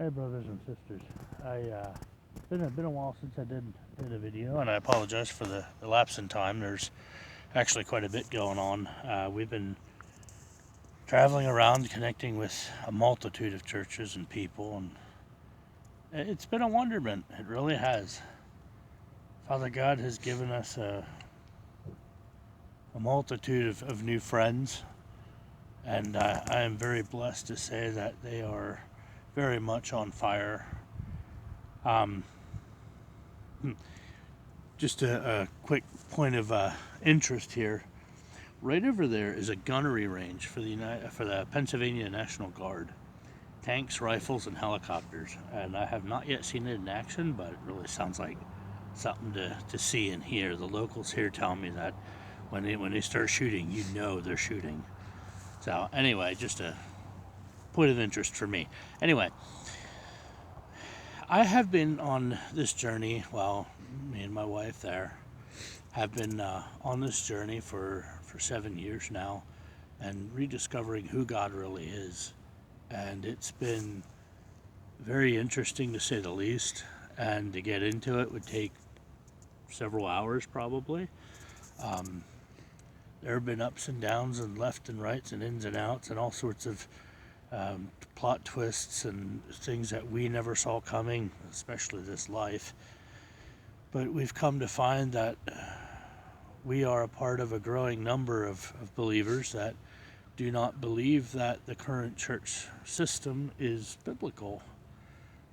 Hey, brothers and sisters. It's been a while since I did a video, and I apologize for the lapse in time. There's actually quite a bit going on. We've been traveling around, connecting with a multitude of churches and people, and it's been a wonderment. It really has. Father God has given us a multitude of new friends, and I am very blessed to say that they are very much on fire. Um, just a quick point of interest here. Right over there is a gunnery range for the Pennsylvania National Guard. Tanks, rifles, and helicopters. And I have not yet seen it in action, but it really sounds like something to see and hear. The locals here tell me that when they start shooting, you know they're shooting. So anyway, just a point of interest for me. Anyway, I have been on this journey, well, me and my wife there have been on this journey for 7 years now, and rediscovering who God really is. And it's been very interesting, to say the least, and to get into it would take several hours probably. There have been ups and downs and left and rights and ins and outs and all sorts of plot twists and things that we never saw coming, especially this life. But we've come to find that we are a part of a growing number of believers that do not believe that the current church system is biblical.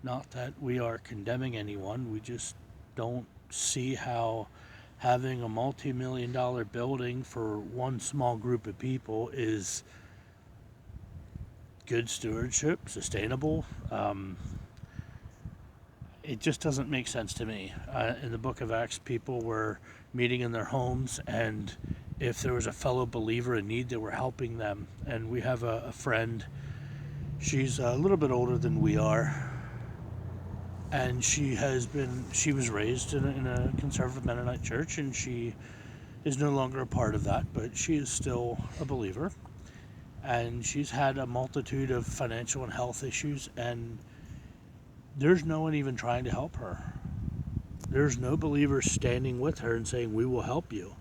Not that we are condemning anyone, we just don't see how having a multi-million-dollar building for one small group of people is good stewardship, sustainable. It just doesn't make sense to me. In the book of Acts, people were meeting in their homes, and if there was a fellow believer in need, they were helping them. And we have a friend, she's a little bit older than we are, and she was raised in a conservative Mennonite church, and she is no longer a part of that, but she is still a believer. And she's had a multitude of financial and health issues, and there's no one even trying to help her. There's no believers standing with her and saying, we will help you.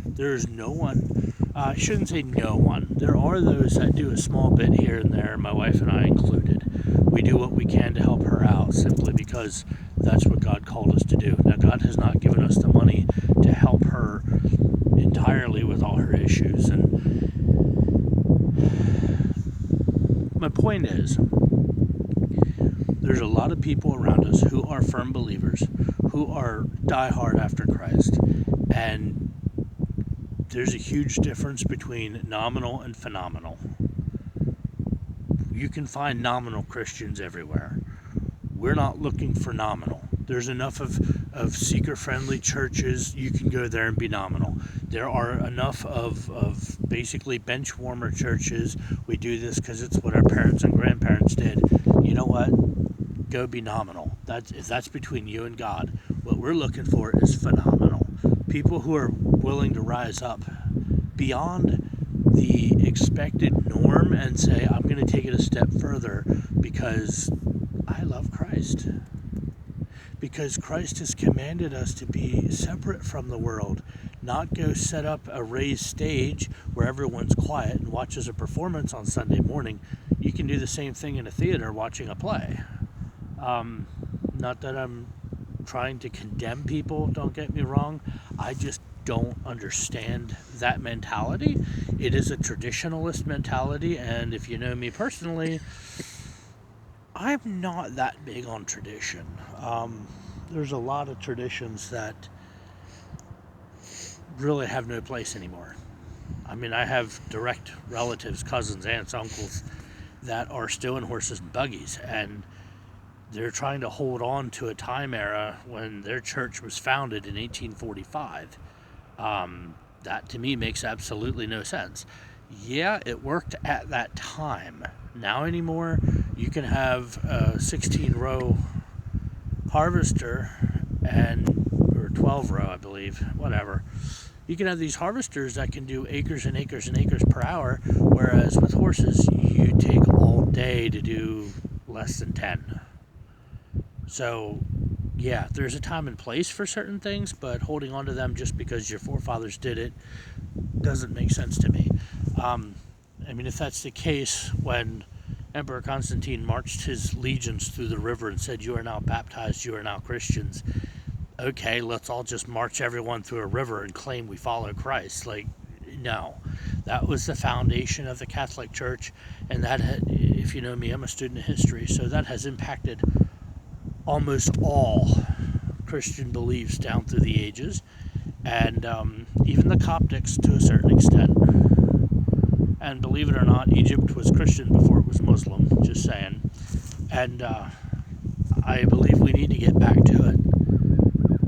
There's no one, I shouldn't say no one. There are those that do a small bit here and there, my wife and I included. We do what we can to help her out, simply because that's what God called us to do. Now, God has not given us the money to help her entirely with all her issues. And my point is, there's a lot of people around us who are firm believers, who are diehard after Christ, and there's a huge difference between nominal and phenomenal. You can find nominal Christians everywhere. We're not looking for nominal. There's enough of seeker-friendly churches. You can go there and be nominal. There are enough of basically bench warmer churches. We do this because it's what our parents and grandparents did. You know what? Go be nominal. If that's between you and God. What we're looking for is phenomenal. People who are willing to rise up beyond the expected norm and say, I'm going to take it a step further because I love Christ. Because Christ has commanded us to be separate from the world, not go set up a raised stage where everyone's quiet and watches a performance on Sunday morning. You can do the same thing in a theater watching a play. Not that I'm trying to condemn people, don't get me wrong. I just don't understand that mentality. It is a traditionalist mentality, and if you know me personally, I'm not that big on tradition. There's a lot of traditions that really have no place anymore. I mean, I have direct relatives, cousins, aunts, uncles that are still in horses and buggies, and they're trying to hold on to a time era when their church was founded in 1845. That to me makes absolutely no sense. Yeah, it worked at that time. Now anymore, you can have a 16-row harvester or 12-row, I believe, whatever. You can have these harvesters that can do acres and acres and acres per hour, whereas with horses, you take all day to do less than 10. So, yeah, there's a time and place for certain things, but holding on to them just because your forefathers did it doesn't make sense to me. Um, I mean, if that's the case, when Emperor Constantine marched his legions through the river and said, "You are now baptized, you are now Christians," okay, let's all just march everyone through a river and claim we follow Christ. Like, no. That was the foundation of the Catholic Church, and that, if you know me, I'm a student of history, so that has impacted almost all Christian beliefs down through the ages, and even the Coptics to a certain extent. And believe it or not, Egypt was Christian before it was Muslim, just saying. And I believe we need to get back to it.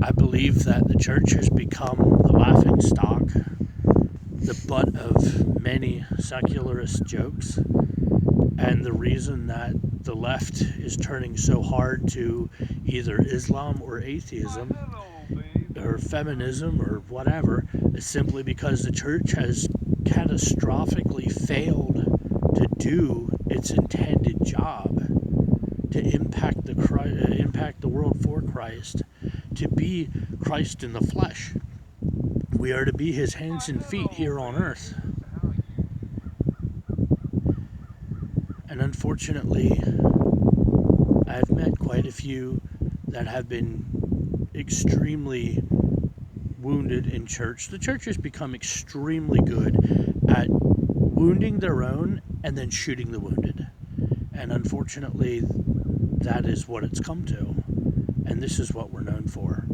I believe that the church has become the laughing stock, the butt of many secularist jokes, and the reason that the left is turning so hard to either Islam or atheism or feminism or whatever is simply because the church has catastrophically failed to do its intended job to impact the world for Christ, to be Christ in the flesh. We are to be his hands and feet here on earth. And unfortunately, I've met quite a few that have been extremely wounded in church. The church has become extremely good at wounding their own and then shooting the wounded. And unfortunately, that is what it's come to. And this is what we're known for.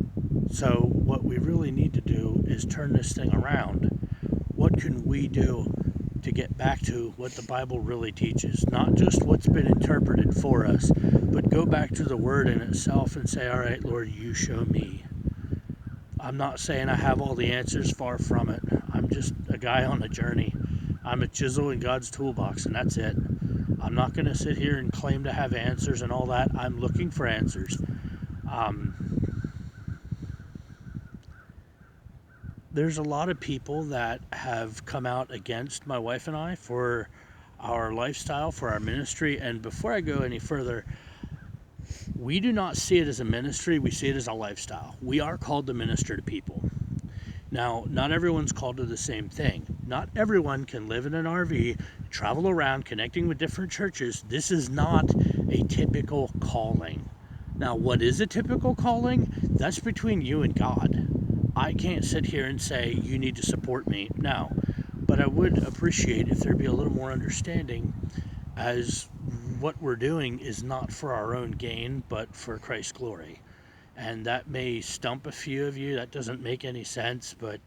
So what we really need to do is turn this thing around. What can we do to get back to what the Bible really teaches? Not just what's been interpreted for us, but go back to the Word in itself and say, all right, Lord, you show me. I'm not saying I have all the answers, far from it. I'm just a guy on a journey. I'm a chisel in God's toolbox, and that's it. I'm not going to sit here and claim to have answers and all that. I'm looking for answers. There's a lot of people that have come out against my wife and I for our lifestyle, for our ministry. And before I go any further, we do not see it as a ministry. We see it as a lifestyle. We are called to minister to people. Now, not everyone's called to the same thing. Not everyone can live in an RV, travel around, connecting with different churches. This is not a typical calling. Now, what is a typical calling? That's between you and God. I can't sit here and say, you need to support me. No. But I would appreciate if there'd be a little more understanding, as what we're doing is not for our own gain, but for Christ's glory. And that may stump a few of you. That doesn't make any sense, but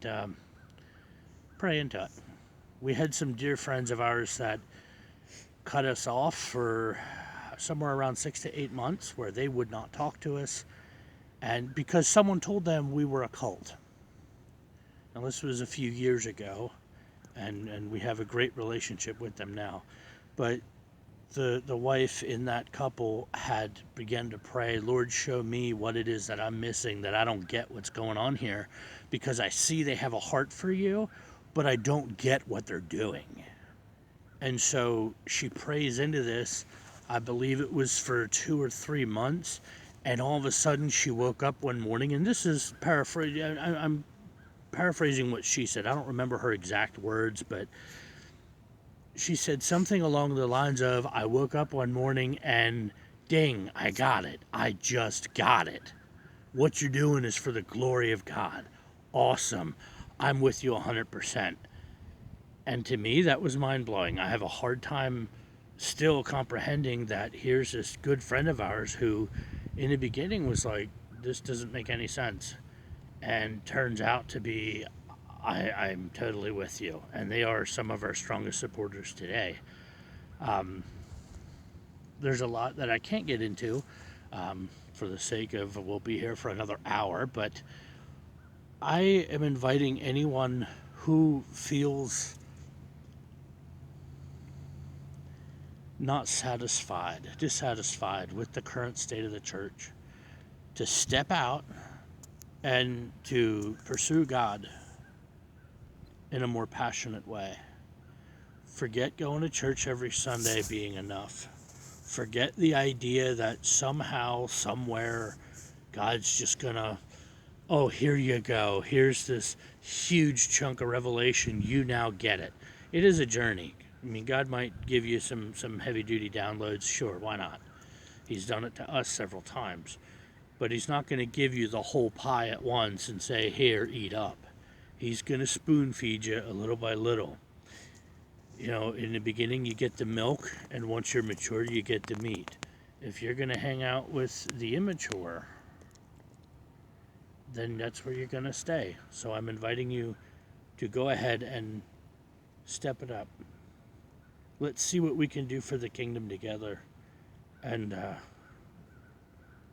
pray into it. We had some dear friends of ours that cut us off for somewhere around 6 to 8 months, where they would not talk to us, and because someone told them we were a cult. Now, this was a few years ago, and we have a great relationship with them now. But the wife in that couple had begun to pray, Lord, show me what it is that I'm missing, that I don't get what's going on here, because I see they have a heart for you, but I don't get what they're doing. And so she prays into this. I believe it was for 2 or 3 months, and all of a sudden she woke up one morning, and this is paraphrasing. I'm paraphrasing what she said. I don't remember her exact words, but she said something along the lines of, I woke up one morning and ding, I got it. I just got it. What you're doing is for the glory of God. Awesome. I'm with you 100%. And to me, that was mind-blowing. I have a hard time still comprehending that here's this good friend of ours who in the beginning was like, this doesn't make any sense. And turns out to be, I'm totally with you. And they are some of our strongest supporters today. There's a lot that I can't get into for the sake of, we'll be here for another hour, but I am inviting anyone who feels not dissatisfied with the current state of the church, to step out and to pursue God in a more passionate way. Forget going to church every Sunday being enough. Forget the idea that somehow, somewhere, God's just gonna, oh, here you go. Here's this huge chunk of revelation. You now get it. It is a journey. I mean, God might give you some heavy duty downloads. Sure, why not? He's done it to us several times. But he's not going to give you the whole pie at once and say, here, eat up. He's going to spoon feed you a little by little. You know, in the beginning, you get the milk, and once you're mature, you get the meat. If you're going to hang out with the immature, then that's where you're going to stay. So I'm inviting you to go ahead and step it up. Let's see what we can do for the kingdom together. And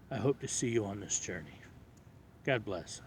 I hope to see you on this journey. God bless.